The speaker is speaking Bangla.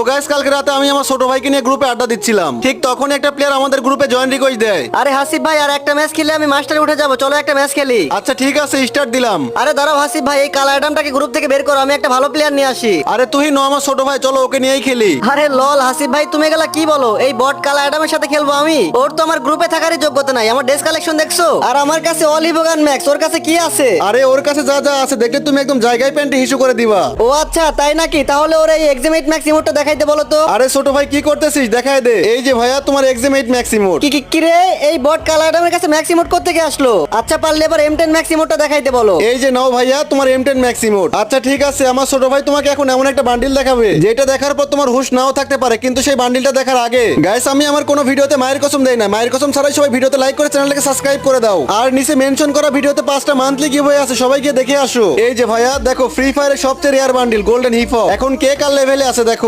গাইস, কালকে রাতে আমি আমার ছোট ভাইকে নিয়ে গ্রুপে আড্ডা দিচ্ছিলাম, ঠিক তখন একটা প্লেয়ার আমাদের গ্রুপে জয়েন রিকোয়েস্ট দেয়। আরে হাসিফ ভাই, আর একটা ম্যাচ খেলে আমি মাস্টারে উঠে যাবো, চলো একটা ম্যাচ খেলি। আচ্ছা ঠিক আছে, স্টার্ট দিলাম। আরে দাঁড়াও হাসিফ ভাই, এই কালা অ্যাডামটাকে গ্রুপ থেকে বের করো, আমি একটা ভালো প্লেয়ার নিয়ে আসি। আরে তুই ন আমার ছোট ভাই, চলো ওকে নিয়েই খেলি। আরে লল হাসিফ ভাই, তুমি এগুলা কি বলো? এই বট কালা অ্যাডামের সাথে খেলবো আমি? ওর তো আমার গ্রুপে থাকারই যোগ্যতা নাই। আমার ডেস্ক কালেকশন দেখছো? আর আমার কাছে অলিভোগান ম্যাক্স, ওর কাছে কি আছে? আরে ওর কাছে যা যা আছে দেখলে তুমি একদম জায়গায় প্যান্টে হিসু করে দিবা। ও আচ্ছা, তাই নাকি? তাহলে ওর এই এক্সামেট ম্যাক্স ইমোটটা দেখাইতে বলো তো। আরে ছোট ভাই কি করতেছিস, দেখায় দে। এই যে ভাইয়া তোমার এক্সাম 8 ম্যাক্স ইমোট। কি রে, এই বট কালা অ্যাডামের কাছে ম্যাক্স ইমোট করতে গিয়ে আসলো? আচ্ছা পারলে এবার M10 ম্যাক্স ইমোটটা দেখাইতে বলো। এই যে নাও ভাইয়া তোমার M10 ম্যাক্স ইমোট। আচ্ছা ঠিক আছে, আমার ছোট ভাই তোমাকে এখন এমন একটা বান্ডিল দেখাবে যেটা দেখার পর তোমার হুশ নাও থাকতে পারে, কিন্তু সেই বান্ডিলটা দেখার আগে গাইস আমি আমার কোনো ভিডিওতে মায়ের কসম দেই না। মায়ের কসম ছাড়াই সবাই ভিডিওতে লাইক করে চ্যানেলটাকে সাবস্ক্রাইব করে দাও। আর নিচে মেনশন করা ভিডিওতে 5টা মান্থলি গিভওয়ে আছে, সবাই গিয়ে দেখে আসো। এই যে ভাইয়া দেখো, ফ্রি ফায়ারের সবচেয়ে rare bundle golden hip hop. এখন কে কার লেভেলে আছে দেখো।